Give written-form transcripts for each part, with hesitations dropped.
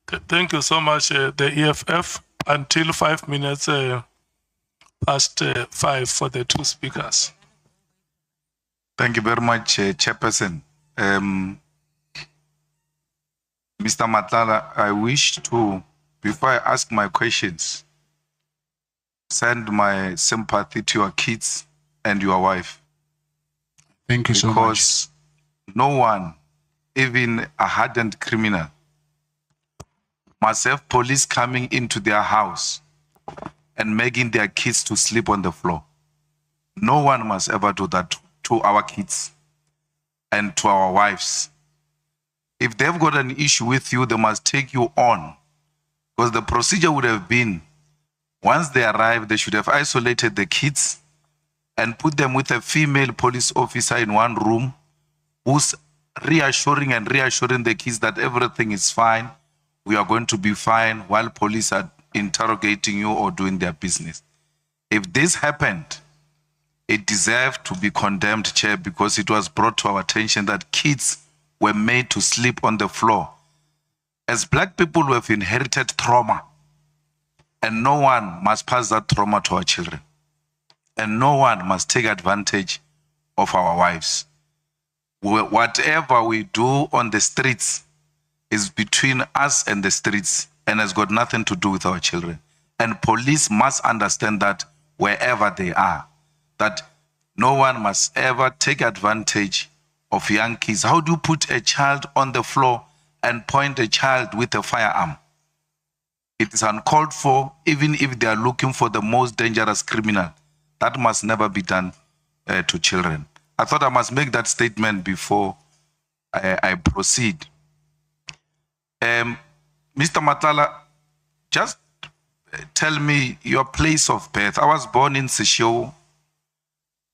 Thank you so much, the EFF. Until 5 minutes past 5 for the two speakers. Thank you very much, Chairperson. Mr. Matlala, I wish to, before I ask my questions, send my sympathy to your kids and your wife. Thank you so much. Because no one, even a hardened criminal, must have police coming into their house and making their kids to sleep on the floor. No one must ever do that to our kids and to our wives. If they've got an issue with you, they must take you on. Because the procedure would have been, once they arrive, they should have isolated the kids and put them with a female police officer in one room who's reassuring the kids that everything is fine, we are going to be fine, while police are interrogating you or doing their business. If this happened, it deserved to be condemned, Chair, because it was brought to our attention that kids were made to sleep on the floor. As Black people, we have inherited trauma, and no one must pass that trauma to our children. And no one must take advantage of our wives. Whatever we do on the streets is between us and the streets and has got nothing to do with our children. And police must understand that wherever they are, that no one must ever take advantage of young kids. How do you put a child on the floor and point a child with a firearm? It is uncalled for, even if they are looking for the most dangerous criminal. That must never be done to children. I thought I must make that statement before I proceed. Mr. Matlala, just tell me your place of birth. I was born in Seshego,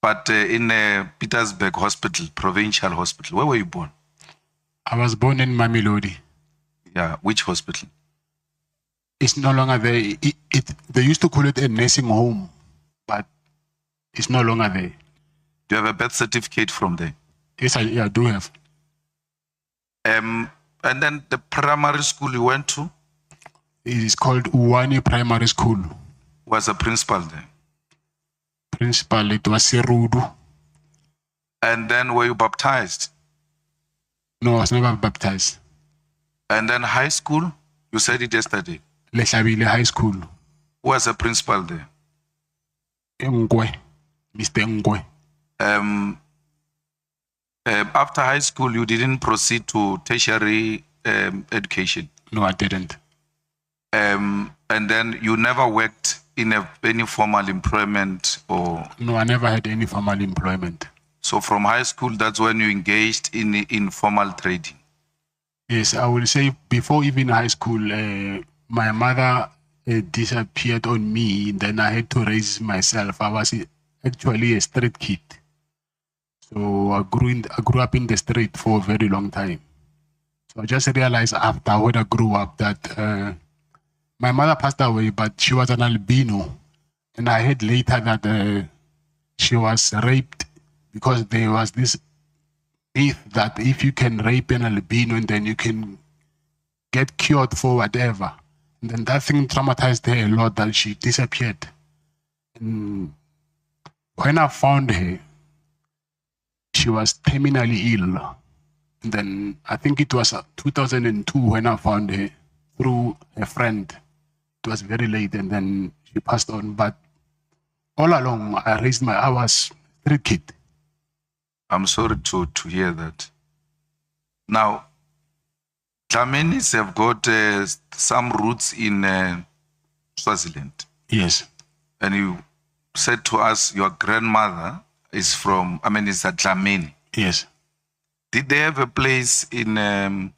but in Pietersburg Hospital, Provincial Hospital. Where were you born? I was born in Mamelodi. Yeah, which hospital? It's no longer there. They used to call it a nursing home, but it's no longer there. Do you have a birth certificate from there? Yes, I do have. And then the primary school you went to? It is called Uwani Primary School. Who was the principal there? Principal, it was Serudu. And then were you baptized? No, I was never baptized. And then high school? You said it yesterday. Leshabile High School. Who was the principal there? Ngwe, Mr. Ngwe. After high school, you didn't proceed to tertiary education? No, I didn't. And then you never worked in any formal employment or? No, I never had any formal employment. So from high school, that's when you engaged in informal trading? Yes, I will say before even high school, my mother disappeared on me, and then I had to raise myself. I was actually a street kid. So I grew up in the street for a very long time. So I just realized after when I grew up that my mother passed away, but she was an albino. And I heard later that she was raped because there was this myth that if you can rape an albino and then you can get cured for whatever. And then that thing traumatized her a lot that she disappeared. And when I found her, she was terminally ill. And then I think it was 2002 when I found her through a friend. It was very late and then she passed on. But all along, I was a street kid. I'm sorry to hear that. Now, Dlamenis have got some roots in Swaziland. Yes. And you said to us your grandmother is from, is a Dlamini. Yes. Did they have a place in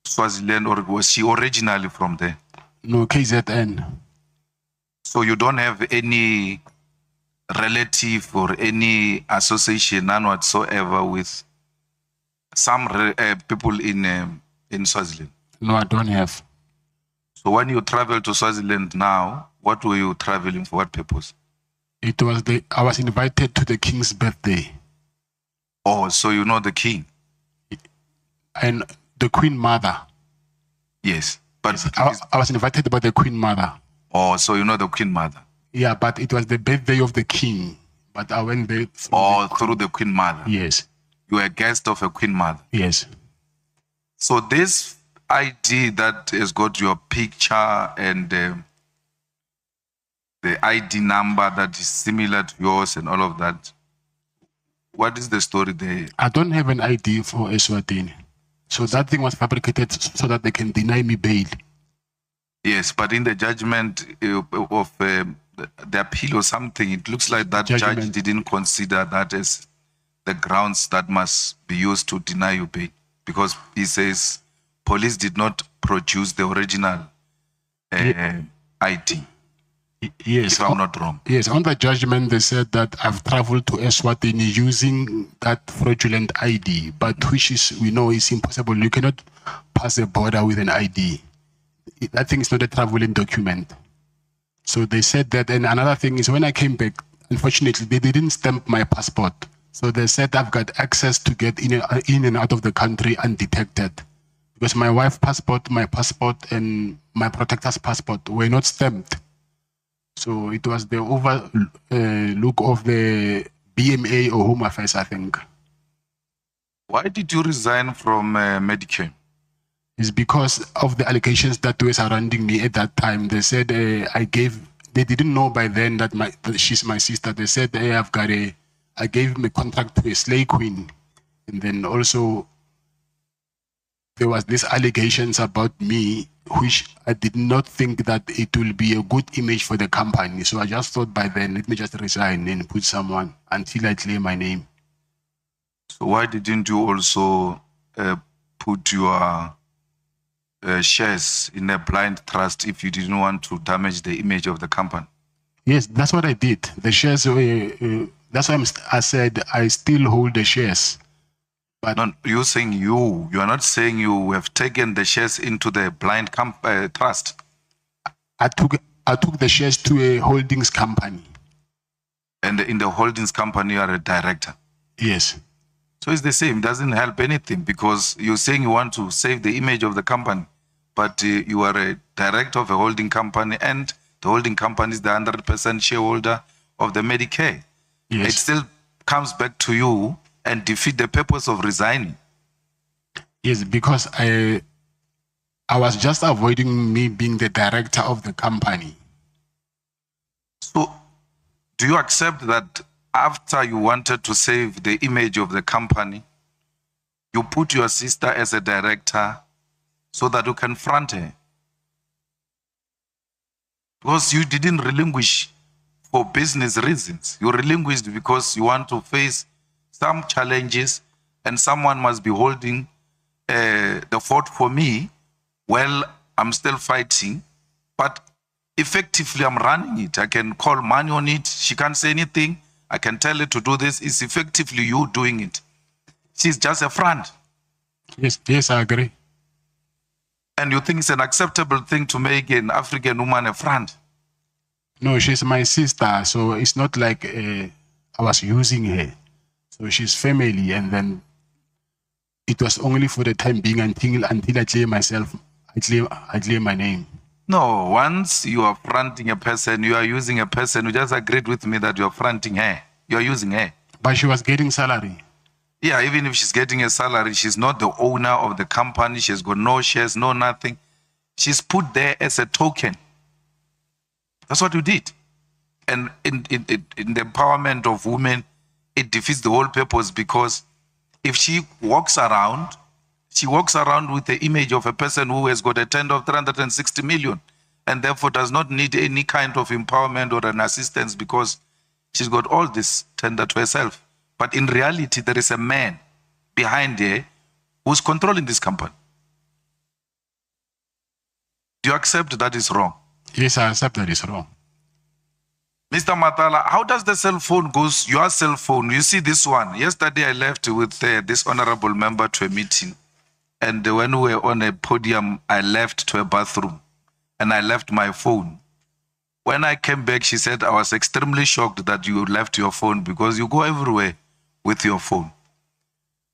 Swaziland, or was she originally from there? No, KZN. So you don't have any relative or any association, none whatsoever, with some people in Swaziland? No, I don't have. So when you travel to Swaziland now, what were you traveling for? What purpose? It was I was invited to the king's birthday. Oh, so you know the king? And the queen mother. Yes. But I was invited by the Queen Mother. oh, so you know the Queen Mother. Yeah, but it was the birthday of the king. But I went there Through the Queen Mother. Yes. You were a guest of a Queen Mother. Yes. So this ID that has got your picture and the ID number that is similar to yours and all of that, what is the story there? I don't have an ID for Eswatini. So that thing was fabricated so that they can deny me bail. Yes, but in the judgment of the appeal or something, it looks like that judge didn't consider that as the grounds that must be used to deny you bail, because he says police did not produce the original ID. Yes, if I'm not wrong. Yes, on the judgment they said that I've traveled to Eswatini using that fraudulent ID, but which is, we know, is impossible. You cannot pass a border with an ID. That thing is not a traveling document. So they said that. And another thing is, when I came back, unfortunately, they didn't stamp my passport. So they said I've got access to get in and out of the country undetected, because my wife's passport, my passport, and my protector's passport were not stamped. So it was the overlook of the BMA or Home Affairs, I think. Why did you resign from Medicare? It's because of the allegations that were surrounding me at that time. They said they didn't know by then that she's my sister. They said, hey, I gave him a contract to a slave queen. And then also there was these allegations about me, which I did not think that it will be a good image for the company. So I just thought by then, let me just resign and put someone until I clear my name. So why didn't you also put your shares in a blind trust if you didn't want to damage the image of the company? Yes, that's what I did. The shares, that's why I said I still hold the shares. But no, you're saying you are not saying you have taken the shares into the blind trust. I took the shares to a holdings company. And in the holdings company, you are a director? Yes. So it's the same, it doesn't help anything, because you're saying you want to save the image of the company, but you are a director of a holding company, and the holding company is the 100% shareholder of the Medicare. Yes. It still comes back to you and defeat the purpose of resigning. Yes, because I was just avoiding me being the director of the company. So do you accept that after you wanted to save the image of the company, you put your sister as a director so that you can front her? Because you didn't relinquish for business reasons. You relinquished because you want to face some challenges, and someone must be holding the fort for me while I'm still fighting. But effectively, I'm running it. I can call money on it. She can't say anything. I can tell her to do this. It's effectively you doing it. She's just a front. Yes, I agree. And you think it's an acceptable thing to make an African woman a front? No, she's my sister, so it's not like I was using her. So she's family, and then it was only for the time being until I clear myself, I clear my name. No, once you are fronting a person, you are using a person. You just agreed with me that you are fronting her. You are using her. But she was getting salary. Yeah, even if she's getting a salary, she's not the owner of the company. She's got no shares, no nothing. She's put there as a token. That's what you did. And in the empowerment of women, it defeats the whole purpose, because if she walks around with the image of a person who has got a tender of 360 million and therefore does not need any kind of empowerment or an assistance, because she's got all this tender to herself. But in reality, there is a man behind her who's controlling this company. Do you accept that is wrong? Yes, I accept that is wrong. Mr. Matlala, how does the cell phone goes, your cell phone, you see this one? Yesterday I left with this honorable member to a meeting. And when we were on a podium, I left to a bathroom and I left my phone. When I came back, she said, I was extremely shocked that you left your phone, because you go everywhere with your phone.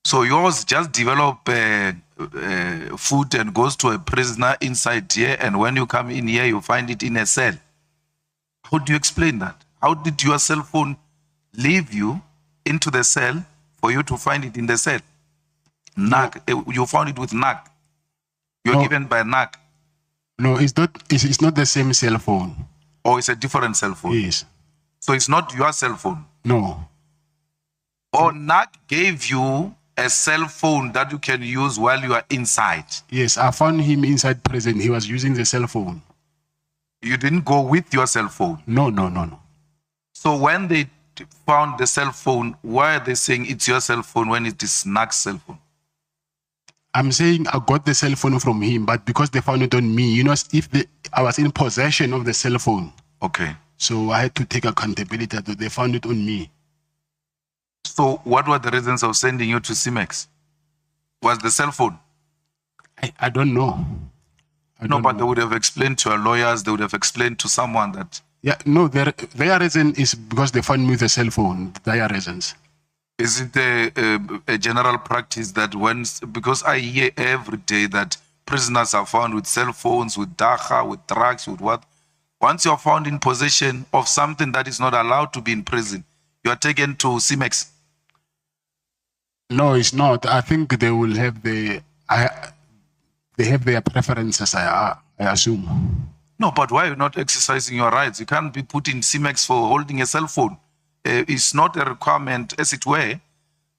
So yours just develop food and goes to a prisoner inside here, and when you come in here, you find it in a cell. How do you explain that? How did your cell phone leave you into the cell for you to find it in the cell? NAC, you found it with NAC. You're given by NAC. No, it's not the same cell phone. Or it's a different cell phone? Yes. So it's not your cell phone? No. Or NAC gave you a cell phone that you can use while you are inside? Yes, I found him inside prison. He was using the cell phone. You didn't go with your cell phone? No. So when they found the cell phone, why are they saying it's your cell phone when it is NAC's cell phone? I'm saying I got the cell phone from him, but because they found it on me, I was in possession of the cell phone. Okay. So I had to take accountability that they found it on me. So what were the reasons of sending you to CIMEX? Was the cell phone? I don't know. But they would have explained to your lawyers, they would have explained to someone that... Yeah, no, their reason is because they found me with a cell phone, their reasons. Is it a general practice that because I hear every day that prisoners are found with cell phones, with dagga, with drugs, with what? Once you're found in possession of something that is not allowed to be in prison, you are taken to CIMEX? No, it's not. I think they will have they have their preferences, I assume. No, but why are you not exercising your rights? You can't be put in CIMEX for holding a cell phone. It's not a requirement, as it were,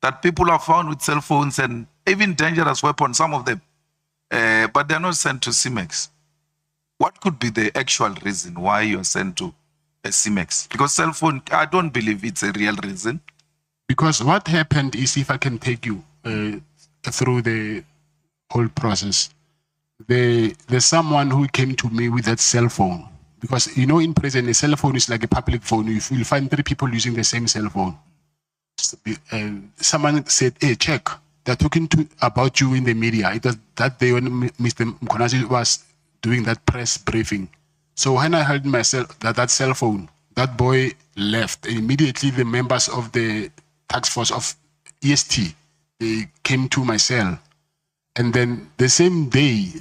that people are found with cell phones and even dangerous weapons, some of them, but they're not sent to CIMEX. What could be the actual reason why you're sent to a CIMEX? Because cell phone, I don't believe it's a real reason. Because what happened is, if I can take you through the whole process, there's someone who came to me with that cell phone. Because, in prison, a cell phone is like a public phone. You'll find 3 people using the same cell phone. Someone said, hey, check. They're talking about you in the media. It was that day when Mr. Mkonazi was doing that press briefing. So when I heard myself that cell phone, that boy left. Immediately, the members of the task force of EST, they came to my cell. And then the same day,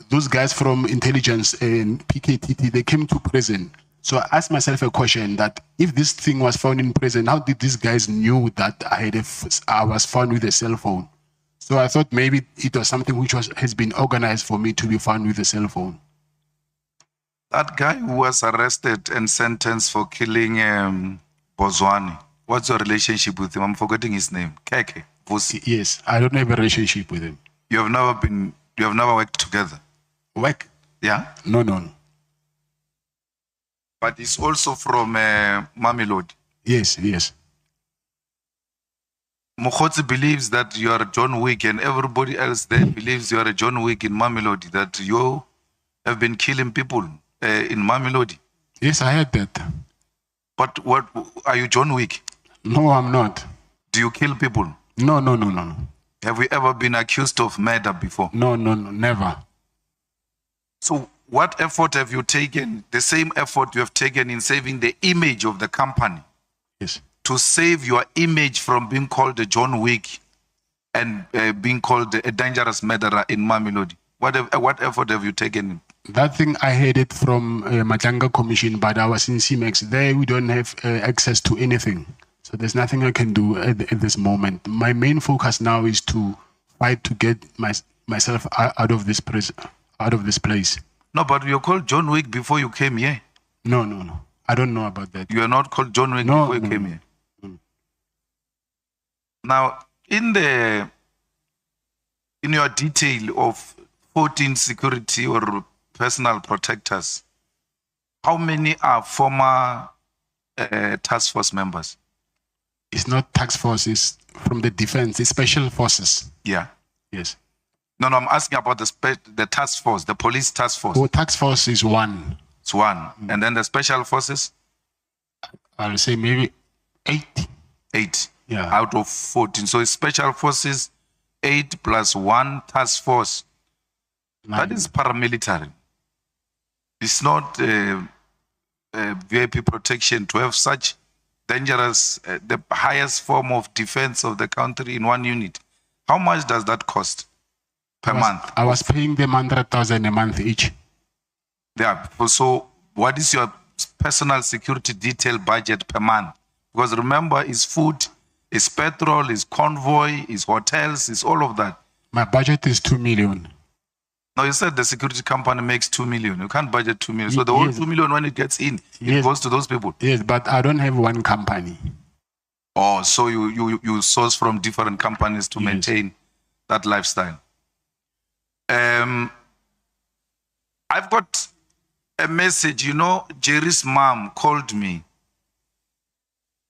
those guys from intelligence and PKTT, they came to prison. So I asked myself a question that if this thing was found in prison, how did these guys knew that I was found with a cell phone? So I thought maybe it was something which has been organized for me to be found with a cell phone. That guy who was arrested and sentenced for killing Bozwani, what's your relationship with him? I'm forgetting his name. Keke. Yes, I don't have a relationship with him. You have never worked together? Work? Yeah? No. But he's also from Mamelodi? Yes. Mogotsi believes that you are John Wick, and everybody else there believes you are a John Wick in Mamelodi, that you have been killing people in Mamelodi. Yes, I heard that. But what are you, John Wick? No, I'm not. Do you kill people? No. Have we ever been accused of murder before? No, never. So what effort have you taken, the same effort you have taken in saving the image of the company? Yes. To save your image from being called a John Wick and being called a dangerous murderer in Mamelodi? What effort have you taken? That thing I heard it from Matlanga Commission, but I was in CIMEX. There we don't have access to anything. So there's nothing I can do at this moment. My main focus now is to fight to get myself out of this place. No, but you're called John Wick before you came here. No. I don't know about that. You are not called John Wick before you came here. Now, in your detail of 14 security or personal protectors, how many are former task force members? It's not task force, it's from the defense, it's special forces. Yeah. Yes. No, I'm asking about the task force, the police task force. Oh, task force is 1. It's 1. And then the special forces? I'll say maybe 8. 8. Yeah. Out of 14. So it's special forces, 8 plus 1 task force. 9. That is paramilitary. It's not VIP protection to have such dangerous, the highest form of defense of the country in one unit. How much does that cost per month? I was paying them 100,000 a month each. Yeah. So what is your personal security detail budget per month? Because remember, it's food, it's petrol, it's convoy, it's hotels, it's all of that. My budget is 2 million. No, you said the security company makes 2 million. You can't budget 2 million. So the whole 2 million, when it gets in, it goes to those people. Yes, but I don't have one company. Oh, so you source from different companies to maintain that lifestyle. I've got a message. You know, Jerry's mom called me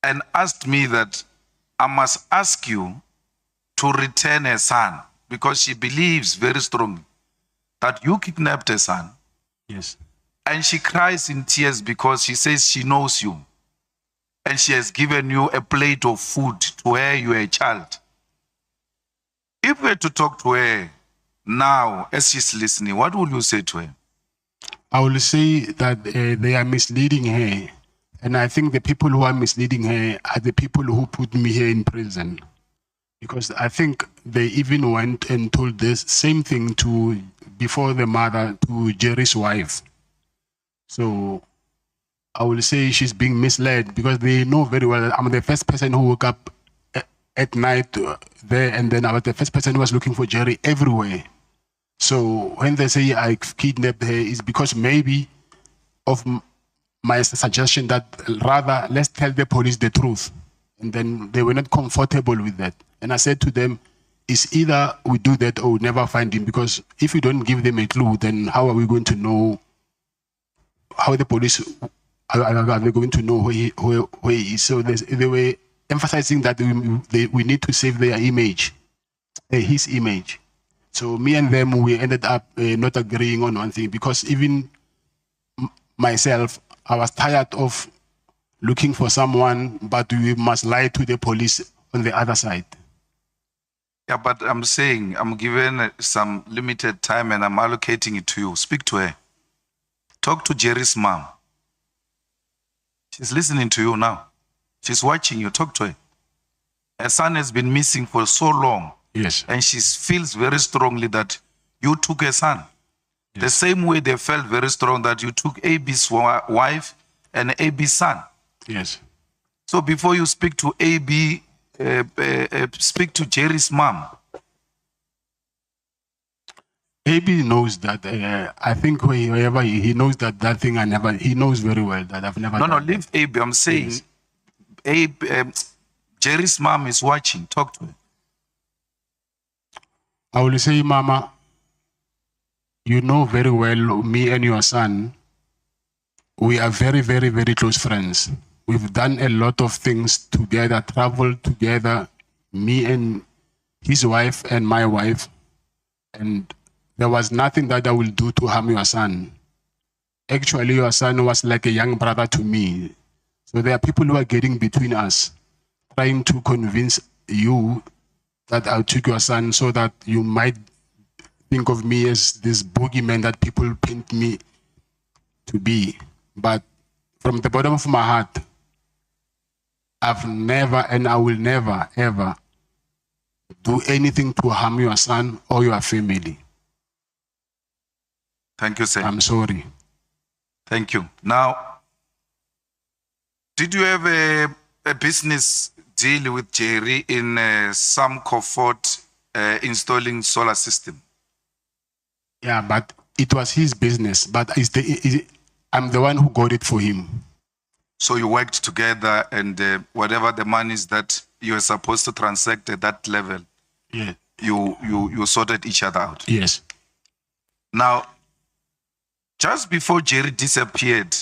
and asked me that I must ask you to return her son because she believes very strongly that you kidnapped her son. Yes. And she cries in tears because she says she knows you. And she has given you a plate of food to her you are a child. If we were to talk to her now as she's listening, what will you say to her? I will say that they are misleading her. And I think the people who are misleading her are the people who put me here in prison. Because I think they even went and told this same thing before the mother to Jerry's wife. So I will say she's being misled because they know very well that I'm the first person who woke up at night there, and then I was the first person who was looking for Jerry everywhere. So when they say I kidnapped her, it's because maybe of my suggestion that rather let's tell the police the truth. And then they were not comfortable with that. And I said to them, it's either we do that or we never find him, because if we don't give them a clue, then how are we going to know, how the police are they going to know where he is? So they were emphasizing that we need to save their image, his image. So me and them, we ended up not agreeing on one thing, because even myself, I was tired of looking for someone, but we must lie to the police on the other side. Yeah, but I'm saying I'm given some limited time and I'm allocating it to you. Speak to her. Talk to Jerry's mom. She's listening to you now. She's watching you. Talk to her. Her son has been missing for so long. Yes. And she feels very strongly that you took her son. Yes. The same way they felt very strong that you took AB's wife and AB's son. Yes. So before you speak to AB, speak to Jerry's mom. AB knows that. I think wherever he knows that thing he knows very well that I've never. No, leave AB. I'm saying, yes. AB, Jerry's mom is watching. Talk to her. I will say, Mama, you know very well me and your son. We are very, very, very close friends. We've done a lot of things together, traveled together, me and his wife and my wife. And there was nothing that I will do to harm your son. Actually, your son was like a young brother to me. So there are people who are getting between us, trying to convince you that I took your son so that you might think of me as this boogeyman that people paint me to be. But from the bottom of my heart, I've never and I will never, ever do anything to harm your son or your family. Thank you, sir. I'm sorry. Thank you. Now, did you have a business deal with Jerry in some comfort installing solar system? Yeah, but it was his business. But I'm the one who got it for him. So you worked together, and whatever the monies that you were supposed to transact at that level, yeah, you sorted each other out. Yes. Now, just before Jerry disappeared,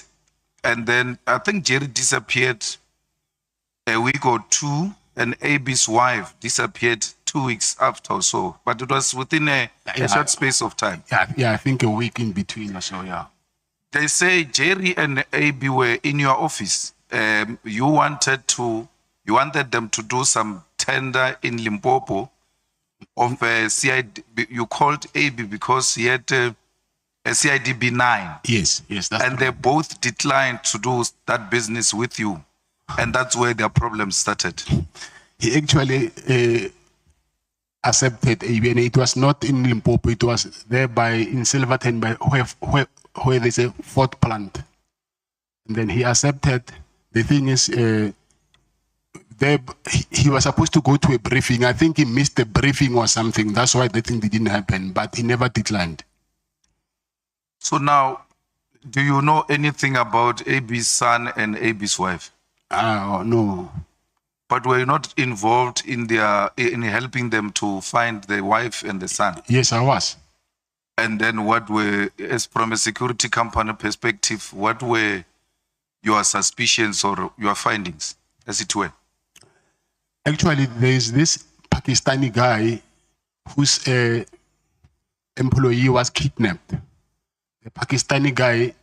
and then I think Jerry disappeared a week or two, and AB's wife disappeared 2 weeks after or so, but it was within a short space of time. Yeah, I think a week in between or so, yeah. They say Jerry and AB were in your office. You wanted them to do some tender in Limpopo of CID. You called AB because he had a CIDB 9. Yes, that's and they both declined to do that business with you. And that's where their problem started. He actually, accepted AB, and it was not in Limpopo, it was there in Silverton, where there's a fourth plant. And then he accepted. The thing is, he was supposed to go to a briefing. I think he missed the briefing or something. That's why the thing didn't happen, but he never declined. So now, do you know anything about AB's son and AB's wife? No. But were you not involved in helping them to find the wife and the son? Yes, I was. And then as from a security company perspective, what were your suspicions or your findings, as it were? Actually, there's this Pakistani guy whose employee was kidnapped. The Pakistani guy,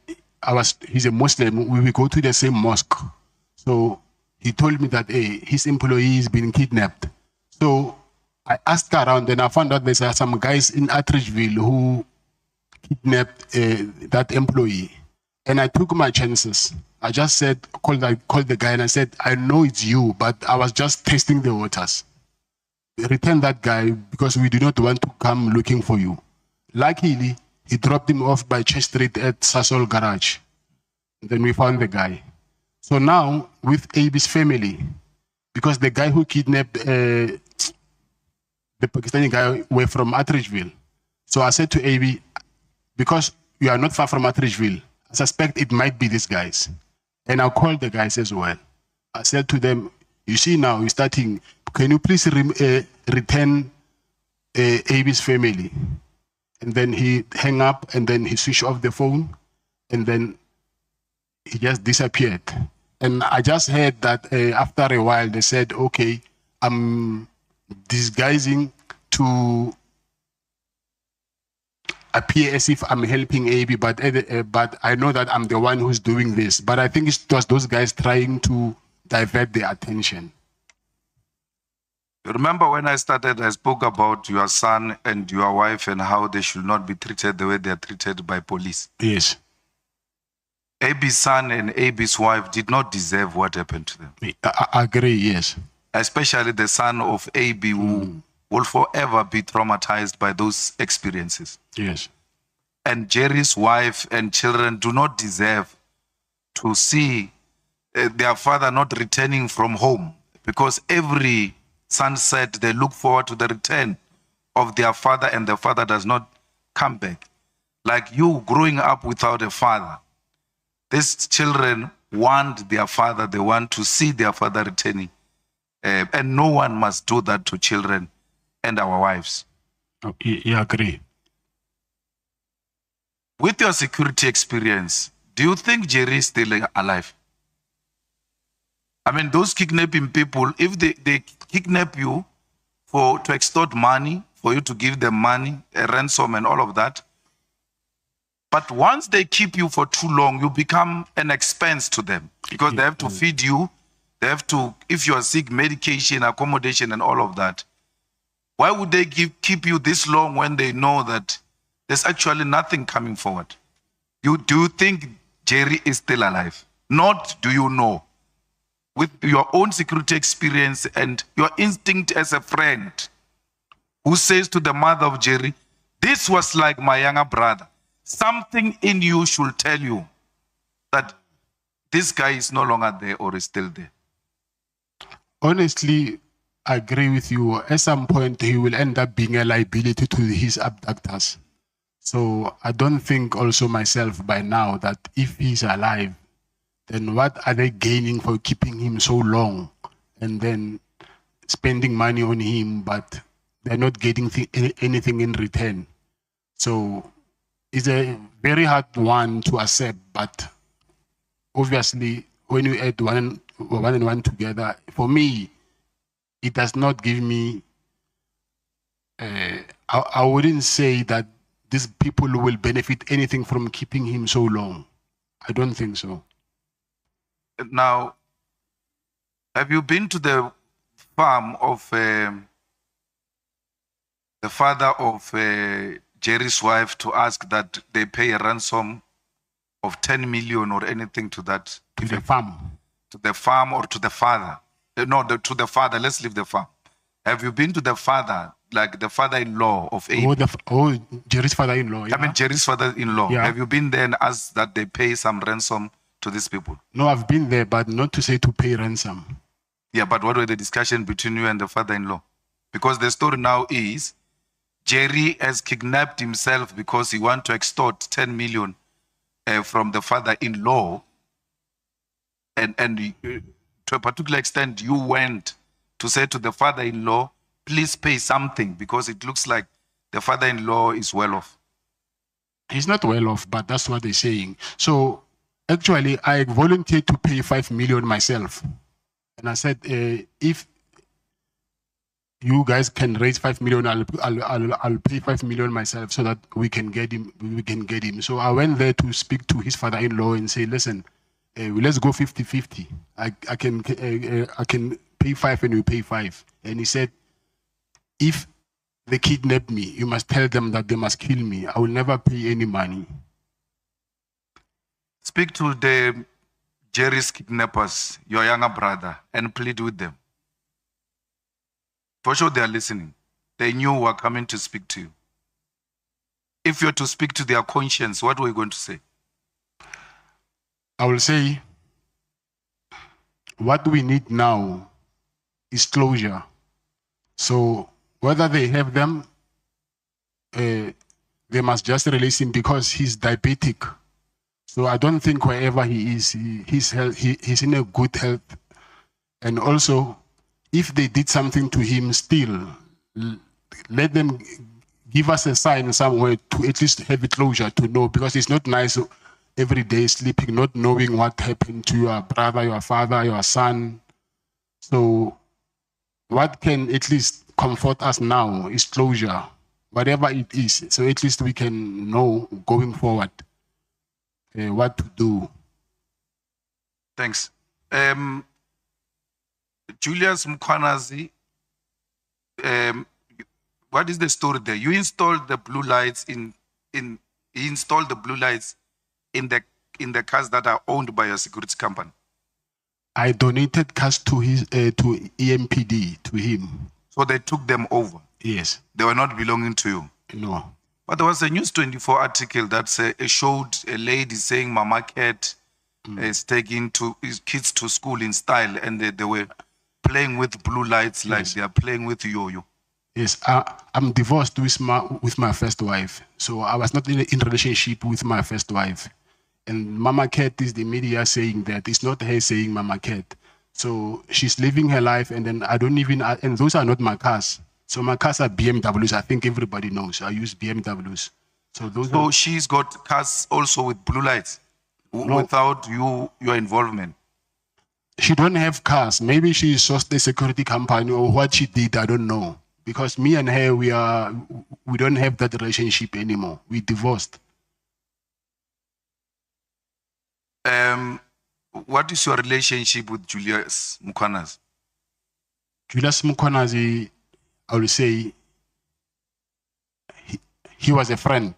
he's a Muslim. We go to the same mosque. So he told me that his employee has been kidnapped. So I asked around and I found out there's some guys in Atteridgeville who kidnapped that employee. And I took my chances. I just said, called the guy and I said, I know it's you, but I was just testing the waters. Return that guy because we do not want to come looking for you. Luckily, he dropped him off by Church Street at Sasol Garage. Then we found the guy. So now, with AB's family, because the guy who kidnapped the Pakistani guy were from Atteridgeville. So I said to AB, because you are not far from Atteridgeville, I suspect it might be these guys. And I called the guys as well. I said to them, you see now, you're starting, can you please return AB's family? And then he hung up and then he switched off the phone and then he just disappeared. And I just heard that after a while they said, okay, I'm disguising to appear as if I'm helping AB, but I know that I'm the one who's doing this. But I think it was those guys trying to divert their attention. Remember when I started, I spoke about your son and your wife and how they should not be treated the way they are treated by police. Yes. AB's son and AB's wife did not deserve what happened to them. I agree, yes. Especially the son of AB who will forever be traumatized by those experiences. Yes. And Jerry's wife and children do not deserve to see their father not returning from home, because every sunset they look forward to the return of their father and the father does not come back. Like you growing up without a father, these children want their father, they want to see their father returning. And no one must do that to children and our wives. Yeah, I agree. With your security experience, do you think Jerry is still alive? I mean, those kidnapping people, if they kidnap you to extort money, for you to give them money, a ransom and all of that, but once they keep you for too long, you become an expense to them because they have to feed you, they have to, if you are sick, medication, accommodation and all of that. Why would they keep you this long when they know that there's actually nothing coming forward? Do you think Jerry is still alive? Not do you know. With your own security experience and your instinct as a friend who says to the mother of Jerry, this was like my younger brother. Something in you should tell you that this guy is no longer there or is still there. Honestly, I agree with you. At some point, he will end up being a liability to his abductors. So I don't think also myself by now that if he's alive, then what are they gaining for keeping him so long and then spending money on him, but they're not getting anything in return? So it's a very hard one to accept, but obviously when you add one and one together, for me, it does not give me, I wouldn't say that these people will benefit anything from keeping him so long. I don't think so. Now, have you been to the farm of the father of Jerry's wife to ask that they pay a ransom of 10 million or anything to that? To the farm? To the farm or to the father? No, to the father. Let's leave the farm. Have you been to the father, like the father-in-law of AD? Jerry's father-in-law. Yeah. I mean, Jerry's father-in-law. Yeah. Have you been there and asked that they pay some ransom to these people? No, I've been there, but not to say to pay ransom. Yeah, but what were the discussion between you and the father-in-law? Because the story now is Jerry has kidnapped himself because he wants to extort 10 million from the father-in-law. And to a particular extent, you went to say to the father-in-law, please pay something, because it looks like the father-in-law is well off. He's not well off, but that's what they're saying. So actually, I volunteered to pay 5 million myself. And I said, if you guys can raise 5 million, I'll pay 5 million myself so that we can get him. So I went there to speak to his father-in-law and say, listen, let's go 50-50. I can pay 5 and you pay 5. And he said, if they kidnap me, you must tell them that they must kill me. I will never pay any money. Speak to the Jerry's kidnappers, your younger brother, and plead with them. For sure they are listening. They knew we were coming to speak to you. If you're to speak to their conscience, what were you going to say? I will say, what we need now is closure. So whether they have them, they must just release him because he's diabetic. So I don't think wherever he is, he's in a good health. And also, if they did something to him still, let them give us a sign somewhere to at least have a closure to know, because it's not nice every day sleeping, not knowing what happened to your brother, your father, your son. So what can at least comfort us now is closure, whatever it is. So at least we can know going forward what to do. Thanks. Julius Malema, what is the story there? You installed the blue lights he installed the blue lights in the cars that are owned by your security company. I donated cars to his to EMPD, to him. So they took them over? Yes. They were not belonging to you? No. But there was a News 24 article that showed a lady saying Mama Cat is taking his kids to school in style, and they were playing with blue lights like they are playing with yo-yo. Yes, I'm divorced with my first wife. So I was not in relationship with my first wife. And Mama Cat is the media saying that. It's not her saying Mama Cat. So she's living her life, and then I don't even, and those are not my cars. So my cars are BMWs. I think everybody knows. I use BMWs. So she's got cars also with blue lights, without your involvement. She don't have cars. Maybe she sourced a security company, or what she did, I don't know. Because me and her, we don't have that relationship anymore. We divorced. What is your relationship with Julius Malema? Julius Malema, I will say, he was a friend.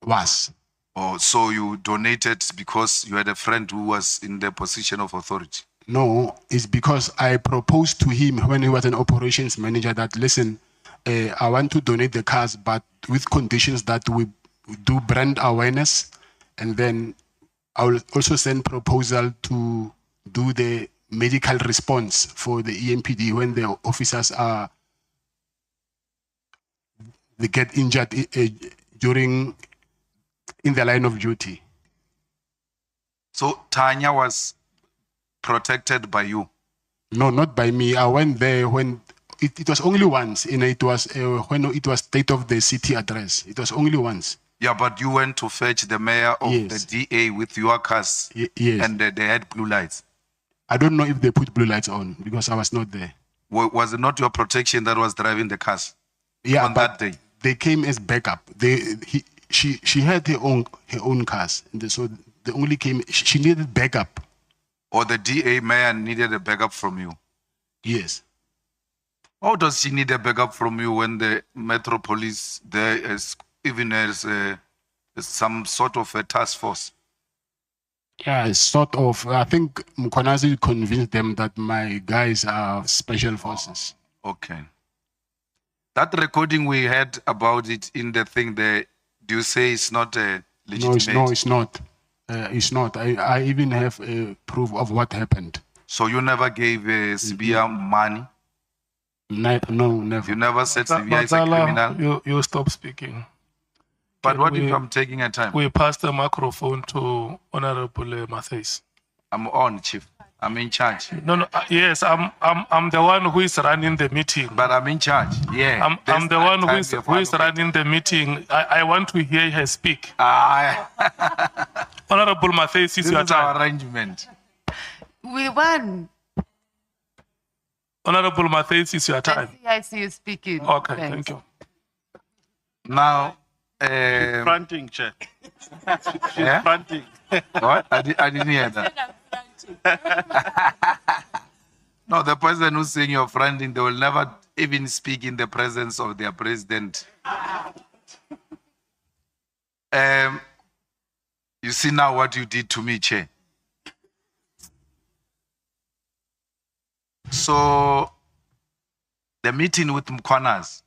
Was. Oh, so you donated because you had a friend who was in the position of authority? No, it's because I proposed to him when he was an operations manager that, listen, I want to donate the cars, but with conditions that we do brand awareness, and then I will also send proposal to do the medical response for the EMPD when the officers they get injured in the line of duty. So Tanya was protected by you? No, not by me. I went there when it was only once, and it was when it was state of the city address. It was only once. Yeah, but you went to fetch the mayor of the DA with your cars, and they had blue lights. I don't know if they put blue lights on because I was not there. Was it not your protection that was driving the cars? Yeah, on that day. They came as backup. She had her own cars, and so they only came. She needed backup. Or the DA mayor needed a backup from you? Yes. How does she need a backup from you when the Metro Police there is even as some sort of a task force? Yeah, sort of. I think Mkhwanazi convinced them that my guys are special forces. Okay. That recording we had about it in the thing there, do you say it's not legitimate? No, it's not. It's not. I even have proof of what happened. So you never gave Sibia money? No, never. You never said Sibia is a criminal? You stop speaking. But what if I'm taking a time? We pass the microphone to Honorable Matthys. I'm on, Chief. I'm in charge. No, yes, I'm the one who is running the meeting. But I'm in charge. Yeah. I'm the one who is running the meeting. I want to hear her speak. Honorable Matthys, is your time. Our arrangement. We won. Honorable Matthys, is your time. I see you speaking. Okay, Thanks. thank you. Now, Fronting, Chair. She's Yeah? fronting. what? I didn't hear that. No, the person who's saying you're fronting, they will never even speak in the presence of their president. You see now what you did to me, Chair. So, the meeting with Mkwanas,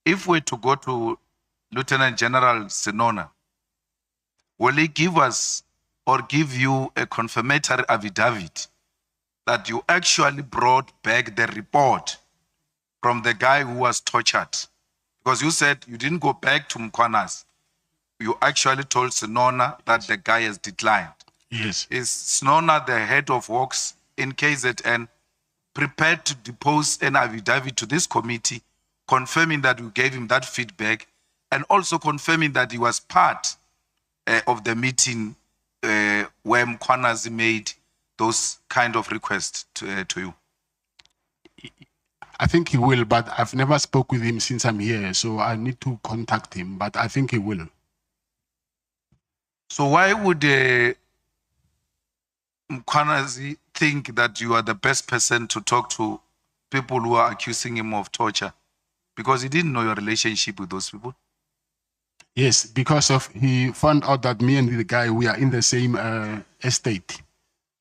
if we're to go to Lieutenant General Senona, will he give us or give you a confirmatory affidavit that you actually brought back the report from the guy who was tortured? Because you said you didn't go back to Mkwanas. You actually told Senona that the guy has declined. Yes. Is Senona, the head of works in KZN, prepared to depose an affidavit to this committee confirming that we gave him that feedback and also confirming that he was part of the meeting where Mkwanas made those kind of requests to you? I think he will, but I've never spoke with him since I'm here, so I need to contact him, but I think he will. So why would Mkwanas think that you are the best person to talk to people who are accusing him of torture? Because he didn't know your relationship with those people. Yes, because of he found out that me and the guy, we are in the same estate.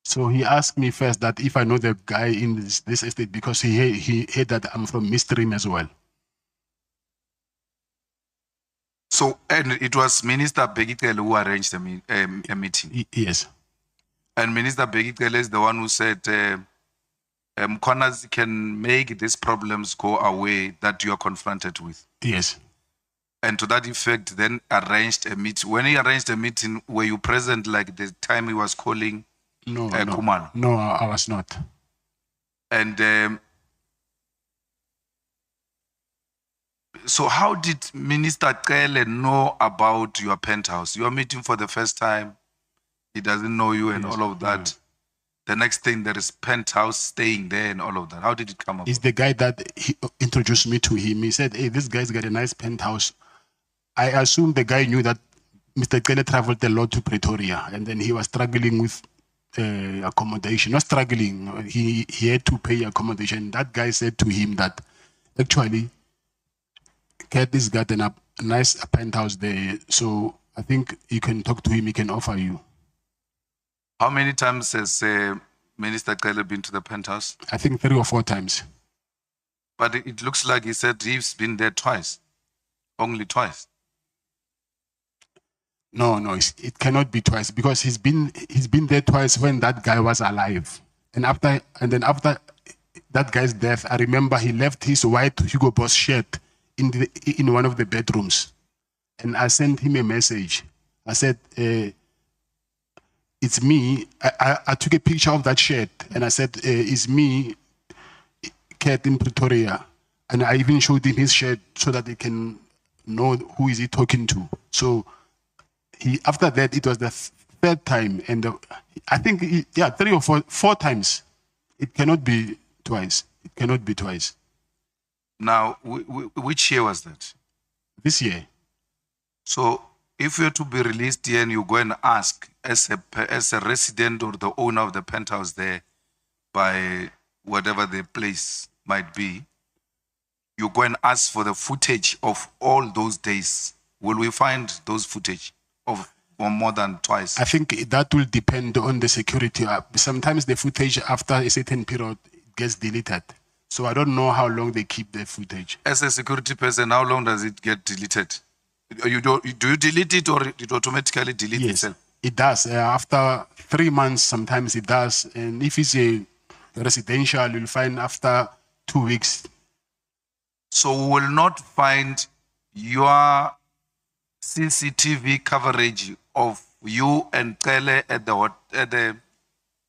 So he asked me first that if I know the guy in this estate, because he heard that I'm from Midstream as well. So, and it was Minister Begitele who arranged a meeting. Yes. And Minister Begitele is the one who said, Mkwanas can make these problems go away that you are confronted with. Yes. And to that effect, then arranged a meeting. When he arranged a meeting, were you present like the time he was calling Kumalo? No, I was not. And so how did Minister Kele know about your penthouse? You are meeting for the first time. He doesn't know you and all of that. Yeah. The next thing, there is penthouse staying there and all of that. How did it come up? It's the guy that he introduced me to him. He said, hey, this guy's got a nice penthouse. I assume the guy knew that Mr. Kele traveled a lot to Pretoria and then he was struggling with accommodation. Not struggling, he had to pay accommodation. That guy said to him that actually, Cat has got a nice penthouse there. So I think you can talk to him, he can offer you. How many times has Minister Kele been to the penthouse? I think 3 or 4 times. But it looks like he said he's been there twice. Only twice. No, it cannot be twice because he's been there twice when that guy was alive. And then after that guy's death, I remember he left his white Hugo Boss shirt in one of the bedrooms. And I sent him a message. I said, it's me. I took a picture of that shirt and I said, it's me, Cat in Pretoria. And I even showed him his shirt so that they can know who is he talking to. So after that, it was the 3rd time. And I think, 3 or 4 times. It cannot be twice. It cannot be twice. Now, which year was that? This year. So, if you're to be released here and you go and ask as a resident or the owner of the penthouse there by whatever the place might be, you go and ask for the footage of all those days. Will we find those footage of more than twice? I think that will depend on the security. Sometimes the footage after a certain period gets deleted. So I don't know how long they keep the footage. As a security person, how long does it get deleted? Do you delete it or it automatically delete itself? It does. After 3 months, sometimes it does. And if it's a residential, you'll find after 2 weeks. So we will not find your CCTV coverage of you and Tele at the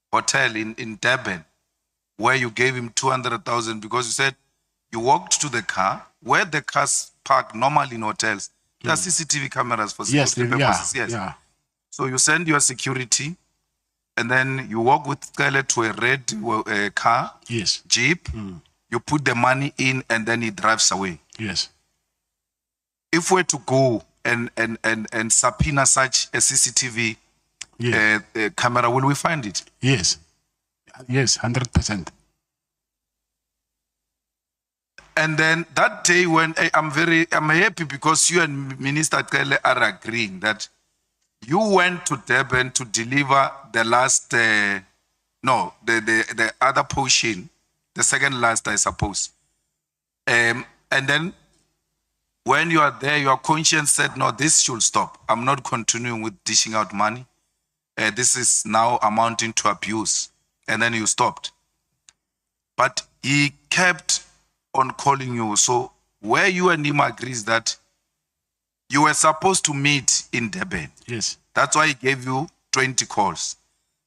hotel in Durban, where you gave him 200,000 because you said you walked to the car, where the cars park normally in hotels. There are CCTV cameras for security purposes. Yes. Yeah. So you send your security, and then you walk with Tele to a red car, Yes. Jeep. You put the money in, and then he drives away. Yes. If we're to go and subpoena such a CCTV camera, will we find it? Yes. Yes, 100%. And then that day when I'm happy because you and Minister Tele are agreeing that you went to Durban to deliver the last, the other portion, the second last, I suppose. And then when you are there, your conscience said, no, this should stop. I'm not continuing with dishing out money. This is now amounting to abuse. And then you stopped. But he kept on calling you. So where you and him agrees that you were supposed to meet in Durban. Yes. That's why he gave you 20 calls.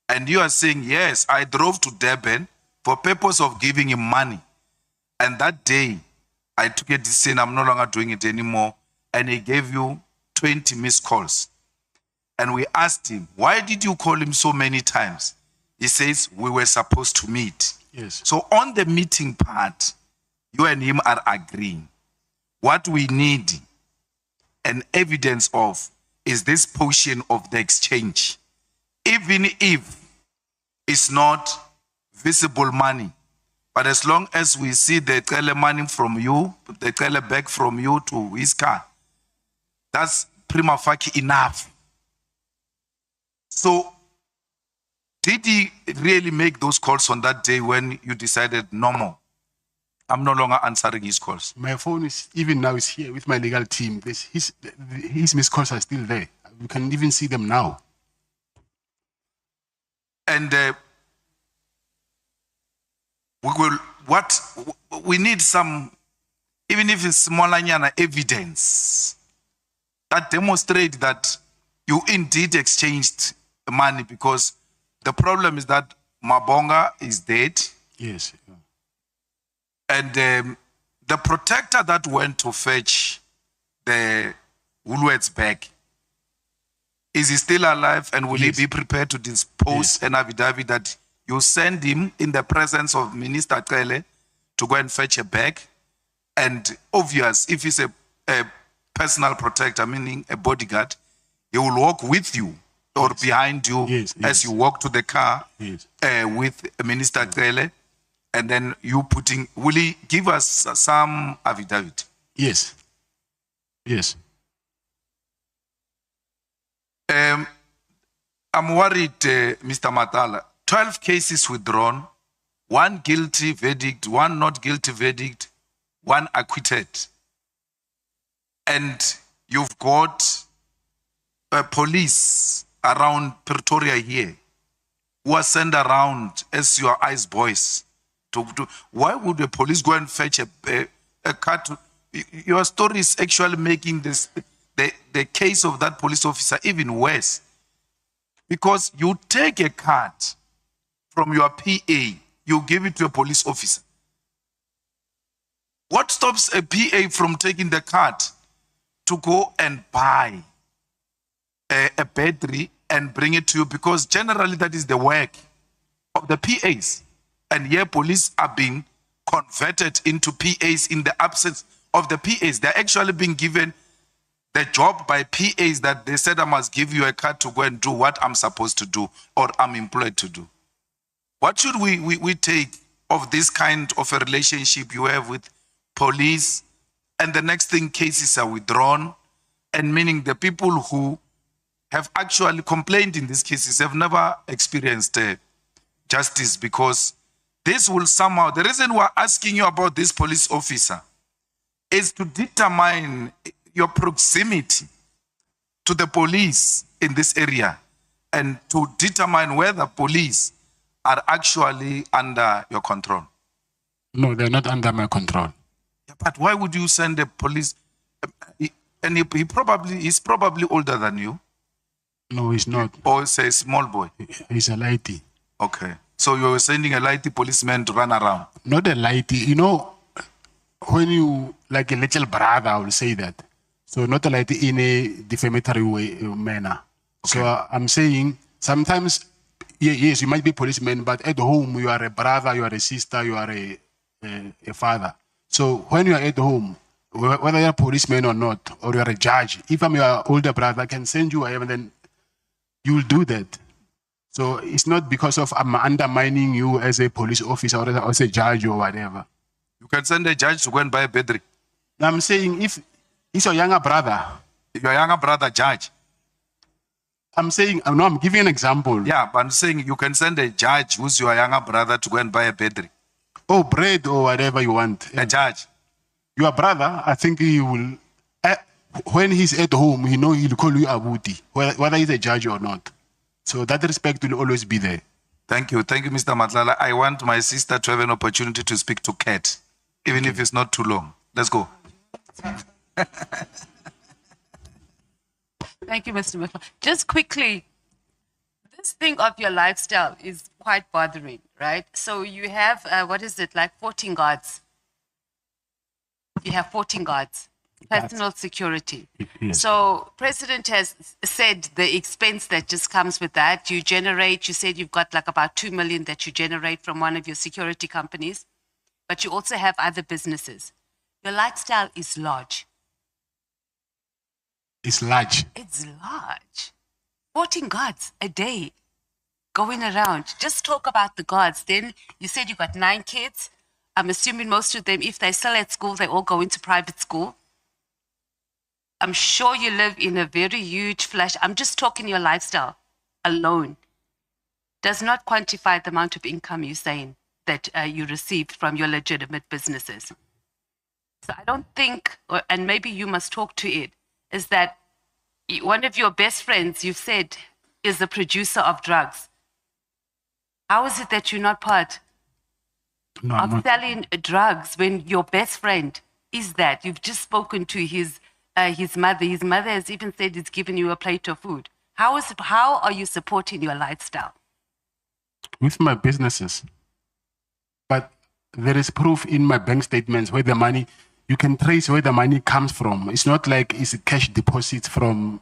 And you are saying, yes, I drove to Durban for purpose of giving him money. And that day, I took a decision, I'm no longer doing it anymore. And he gave you 20 missed calls. And we asked him, why did you call him so many times? He says, we were supposed to meet. Yes. So on the meeting part, you and him are agreeing. What we need an evidence of is this portion of the exchange. Even if it's not visible money, but as long as we see the Tele money from you, the Tele bag from you to his car, that's prima facie enough. So, did he really make those calls on that day when you decided, no more? I'm no longer answering his calls. My phone is, even now, is here with my legal team. His missed calls are still there. You can even see them now. And we need some, even if it's smaller evidence that demonstrate that you indeed exchanged money, because the problem is that Mabonga is dead. Yes. And the protector that went to fetch the Woolworths bag, is he still alive, and will he be prepared to dispose an affidavit that you send him in the presence of Minister Tele to go and fetch a bag? And obvious, if he's a personal protector, meaning a bodyguard, he will walk with you or behind you as you walk to the car with Minister Tele, and then you putting, will he give us some affidavit? Yes. Yes. I'm worried, Mr. Matlala. 12 cases withdrawn, 1 guilty verdict, 1 not guilty verdict, 1 acquitted. And you've got police around Pretoria here who are sent around as your eyes boys. Why would the police go and fetch a car? Your story is actually making this the case of that police officer even worse. Because you take a card from your PA, you give it to a police officer. What stops a PA from taking the card to go and buy a battery and bring it to you? Because generally that is the work of the PAs. And here police are being converted into PAs in the absence of the PAs. They're actually being given the job by PAs that they said, I must give you a card to go and do what I'm supposed to do or I'm employed to do. What should we take of this kind of a relationship you have with police? And the next thing, cases are withdrawn, and meaning the people who have actually complained in these cases have never experienced justice because this will somehow, the reason we're asking you about this police officer is to determine your proximity to the police in this area and to determine whether police are actually under your control. No, they're not under my control. Yeah, but why would you send a police? And he's probably older than you. No, he's not. Or it's a small boy. He's a lighty. Okay. So you're sending a lighty policeman to run around. Not a lighty. You know, when you, like a little brother, I will say that. So not a lighty in a defamatory way, manner. Okay. So I'm saying sometimes, yes, you might be a policeman, but at home you are a brother, you are a sister, you are a father. So when you are at home, whether you're a policeman or not, or you're a judge, if I'm your older brother, I can send you whatever, then you will do that. So it's not because of I'm undermining you as a police officer or as a judge or whatever. You can send a judge to go and buy a bedroom. I'm saying if he's your younger brother. Your younger brother judge. I'm saying, no, I'm giving an example. Yeah, but I'm saying you can send a judge who's your younger brother to go and buy a bedroom. Oh, bread or whatever you want. A judge. Your brother, I think he will, when he's at home, he'll call you Abuti, whether he's a judge or not. So that respect will always be there. Thank you. Thank you, Mr. Matlala. I want my sister to have an opportunity to speak to Cat, even if it's not too long. Let's go. Thank you, Mr. Matlala. Just quickly, this thing of your lifestyle is quite bothering, right? So you have, what is it, like 14 guards. You have 14 guards, personal security. Yes. So President has said the expense that just comes with that, you said you've got like about 2 million that you generate from one of your security companies, but you also have other businesses. Your lifestyle is large. It's large. It's large. 14 guards a day going around. Just talk about the guards. Then you said you got 9 kids. I'm assuming most of them, if they're still at school, they all go into private school. I'm sure you live in a very huge flash. I'm just talking your lifestyle alone. Does not quantify the amount of income you're saying that you received from your legitimate businesses. So I don't think, and maybe you must talk to it, is that one of your best friends, you've said, is a producer of drugs. How is it that you're not part of selling drugs when your best friend is that? You've just spoken to his mother. His mother has even said he's given you a plate of food. How are you supporting your lifestyle? With my businesses. But there is proof in my bank statements where the money, you can trace where the money comes from. It's not like it's cash deposits from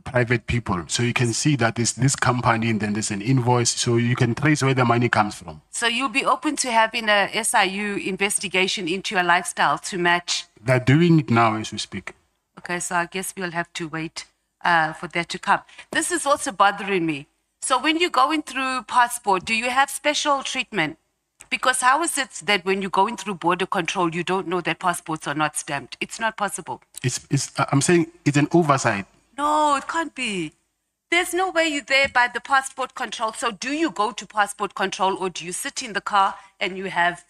private people. So you can see that it's this company and then there's an invoice. So you can trace where the money comes from. So you'll be open to having a SIU investigation into your lifestyle to match? They're doing it now as we speak. Okay, so I guess we'll have to wait for that to come. This is also bothering me. So when you're going through passport, do you have special treatment? Because how is it that when you're going through border control, you don't know that passports are not stamped? It's not possible. I'm saying it's an oversight. No, it can't be. There's no way you're there by the passport control. So do you go to passport control or do you sit in the car and you have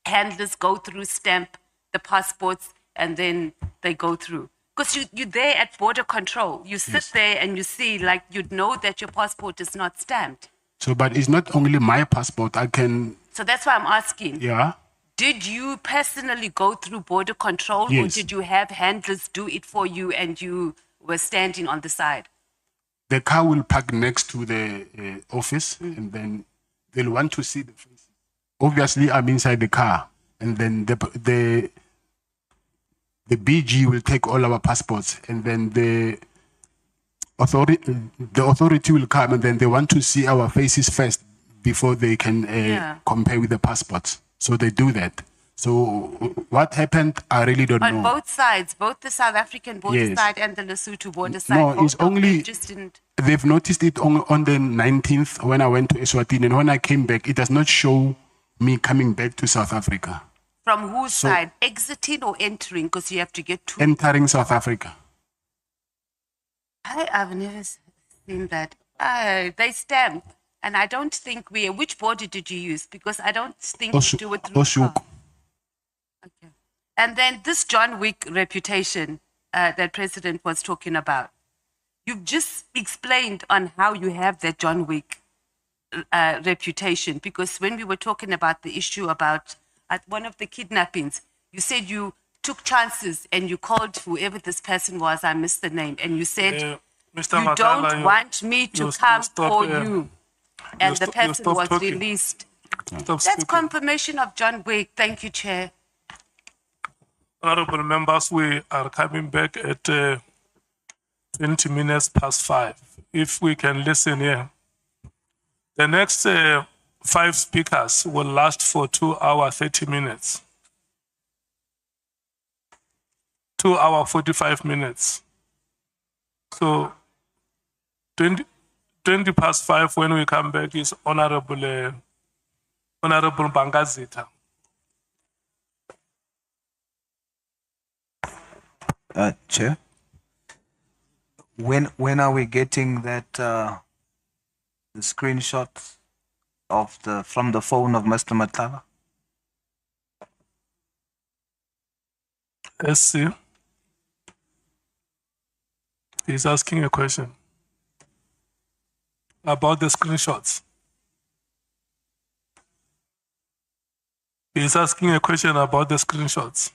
handlers go through, stamp the passports, and then they go through? Because you're there at border control. You sit there and you see, like, you'd know that your passport is not stamped. So, but it's not only my passport. I can... So that's why I'm asking. Yeah. Did you personally go through border control or did you have handlers do it for you and you were standing on the side? The car will park next to the office and then they'll want to see the faces. Obviously, I'm inside the car and then the BG will take all our passports and then the authority will come and then they want to see our faces first before they can compare with the passports. So they do that. So what happened, I really don't know. On both sides, both the South African border side and the Lesotho border side. No, it's only, they've noticed it on the 19th when I went to Eswatini, and when I came back, it does not show me coming back to South Africa. From whose side? Exiting or entering? Because you have to get to... Entering South Africa. I've never seen that. They stamp And I don't think which board did you use? Because I don't think you do it through Oshuk. Okay. And then this John Wick reputation that President was talking about. You've just explained on how you have that John Wick reputation, because when we were talking about the issue about at one of the kidnappings, you said you took chances and you called whoever this person was, I missed the name, and you said, Mr. you Matlala, don't want me to come for you. And the person was released. That's confirmation of John Wick. Thank you, Chair. Honorable members, we are coming back at 20 minutes past 5. If we can listen here. The next 5 speakers will last for 2 hours, 30 minutes. 2 hours, 45 minutes. So 20 past 5 when we come back is Honorable Bangazita. Chair, when are we getting that the screenshot of from the phone of Mr. Matlala? SC. He's asking a question about the screenshots. He's asking a question about the screenshots.